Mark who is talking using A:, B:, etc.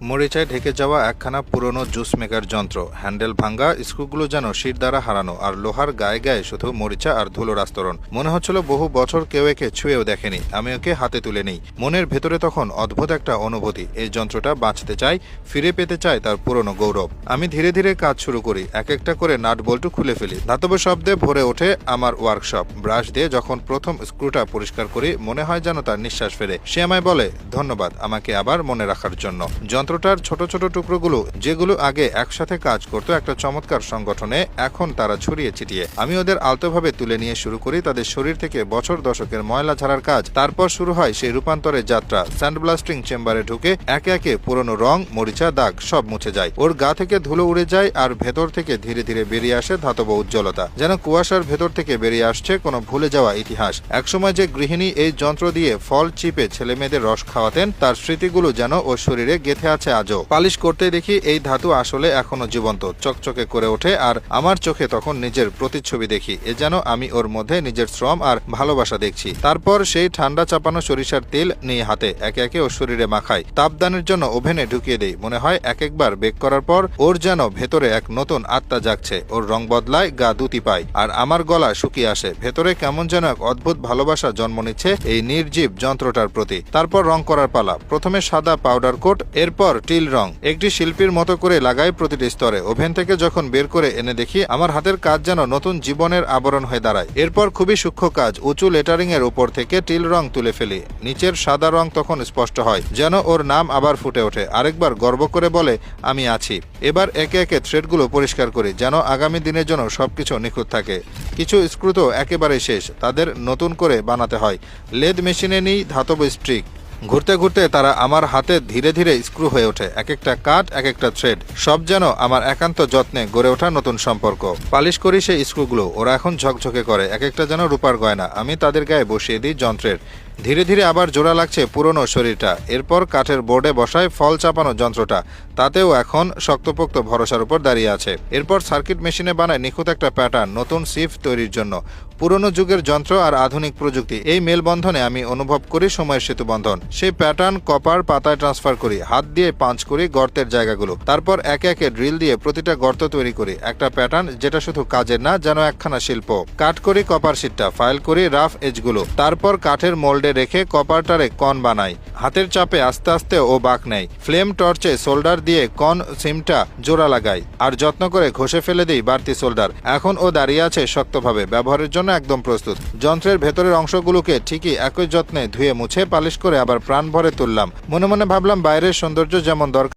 A: মরিচায় ঢেকে যাওয়া একখানা পুরনো জুস মেকার যন্ত্র, হ্যান্ডেল ভাঙ্গা, স্ক্রুগুলো যেন শির দ্বারা হারানো, আর লোহার গায়ে গায়ে শুধু মরিচা আর ধুলোর আস্তরণ। মনে হচ্ছিল বহু বছর কেউ একে ছুঁয়েও দেখেনি। আমি ওকে হাতে তুলে নিই। মনের ভেতরে তখন অদ্ভুত একটা অনুভূতি, এই যন্ত্রটা বাঁচতে চাই, ফিরে পেতে চাই তার পুরনো গৌরব। আমি ধীরে ধীরে কাজ শুরু করি, এক একটা করে নাট বল্টু খুলে ফেলি। ধাতব শব্দে ভরে ওঠে আমার ওয়ার্কশপ। ব্রাশ দিয়ে যখন প্রথম স্ক্রুটা পরিষ্কার করি, মনে হয় যেন তার নিঃশ্বাস ফেরে। সে আমায় বলে ধন্যবাদ আমাকে আবার মনে রাখার জন্য। যন্ত্রটার ছোট ছোট টুকরোগুলো, যেগুলো আগে একসাথে কাজ করতো একটা চমৎকার সংগঠনে, এখন তারা ছড়িয়ে ছিটিয়ে। আমি ওদের আলতোভাবে তুলে নিয়ে শুরু করি তাদের শরীর থেকে বছর দশকের ময়লা ঝাড়ার কাজ। তারপর শুরু হয় সেই রূপান্তরের যাত্রা। স্যান্ড ব্লাস্টিং চেম্বারে ঢুকে একে একে পুরনো রং, মরিচা, দাগ সব মুছে যায়। ওর গা থেকে ধুলো উড়ে যায়, আর ভেতর থেকে ধীরে ধীরে বেরিয়ে আসে ধাতব উজ্জ্বলতা, যেন কুয়াশার ভেতর থেকে বেরিয়ে আসছে কোনো ভুলে যাওয়া ইতিহাস। একসময় যে গৃহিণী এই যন্ত্র দিয়ে ফল চিপে ছেলে মেয়েদের রস খাওয়াতেন, তার স্মৃতিগুলো যেন ওর শরীরে গেঁথে আছে আজও। পালিশ করতে দেখি এই ধাতু আসলে এখনো জীবন্ত, চকচকে করে ওঠে, আর আমার চোখে তখন নিজের প্রতিচ্ছবি দেখি। এ যেন আমি ওর মধ্যে নিজের শ্রম আর ভালোবাসা দেখছি। তারপর সেই ঠান্ডা চাপানো সরিষার তেল নিয়ে হাতে একে একে ওর শরীরে মাখাই, তাপদানের জন্য ওভেনে ঢুকিয়ে দেই। মনে হয় এক একবার বেক করার পর ওর যেন ভেতরে এক নতুন আত্মা জাগছে। ওর রং বদলায়, গা দুতি পায়, আর আমার গলা শুকিয়ে আসে। ভেতরে কেমন যেন এক অদ্ভুত ভালোবাসা জন্ম নিচ্ছে এই নির্জীব যন্ত্রটার প্রতি। তারপর রং করার পালা। প্রথমে সাদা পাউডার কোট, এরপর টিল রং। একটি শিল্পীর মতো করে লাগাই প্রতিটি স্তরে। ওভেন থেকে যখন বের করে এনে দেখি আমার হাতের কাজ যেন নতুন জীবনের আবরণ হয়ে দাঁড়ায়। এরপর খুবই সূক্ষ্ম কাজ, উঁচু লেটারিং এর উপর থেকে টিল রং তুলে ফেলি। নিচের সাদা রং তখন স্পষ্ট হয়, যেন ওর নাম আবার ফুটে ওঠে। আরেকবার গর্ব করে বলে আমি আছি। এবার একে একে থ্রেডগুলো পরিষ্কার করি, যেন আগামী দিনের জন্য সবকিছু নিখুঁত থাকে। কিছু স্ক্রু তো একেবারে শেষ, তাদের নতুন করে বানাতে হয়। লেদ মেশিনে নিই ধাতব স্ট্রিক। ঘুরতে ঘুরতে তারা আমার হাতে ধীরে ধীরে স্ক্রু হয়ে ওঠে। এক একটা কাট, এক একটা থ্রেড, সব যেন আমার একান্ত যত্নে গড়ে ওঠা নতুন সম্পর্ক। পালিশ করি সেই স্ক্রুগুলো, ওরা এখন ঝকঝকে করে, এক একটা যেন রূপার গয়না। আমি তাদের গায়ে বসিয়ে দিই যন্ত্রের। ধীরে ধীরে আবার জোড়া লাগছে পুরনো শরীরটা। এরপর কাঠের বোর্ডে বসায় ফল চাপানো যন্ত্রটা, তাতেও এখন শক্তপোক্ত ভরসার উপর দাঁড়িয়ে আছে। এরপর সার্কিট মেশিনে বানায় নিখুঁত একটা প্যাটার্ন, নতুন সিফ তৈরির জন্য। পুরনো যুগের যন্ত্র আর আধুনিক প্রযুক্তি, এই মেলবন্ধনে আমি অনুভব করি সময়ের সেতু বন্ধন। সেই প্যাটার্ন কপার পাতায় ট্রান্সফার করি, হাত দিয়ে পাঞ্চ করি গর্তের জায়গাগুলো। তারপর একে একে ড্রিল দিয়ে প্রতিটা গর্ত তৈরি করি। একটা প্যাটার্ন যেটা শুধু কাজের না, যেন একখানা শিল্প। কাট করি কপার শিটটা, ফাইল করি রাফ এজগুলো। তারপর কাঠের মোল্ডে রেখে কপারটারে কন বানাই। হাতের চাপে আস্তে আস্তে ও বাঁক নেয়। ফ্লেম টর্চে সোল্ডার দিয়ে কন সিমটা জোড়া লাগাই, আর যত্ন করে ঘষে ফেলে দিই বাড়তি সোল্ডার। এখন ও দাঁড়িয়ে আছে শক্তভাবে, ব্যবহারের জন্য একদম প্রস্তুত। যন্ত্রের ভেতরের অংশগুলোকে ঠিকই একই যত্নে ধুয়ে মুছে পালিশ করে আবার প্রাণ ভরে তুললাম। মনে মনে ভাবলাম বাইরের সৌন্দর্য যেমন দরকার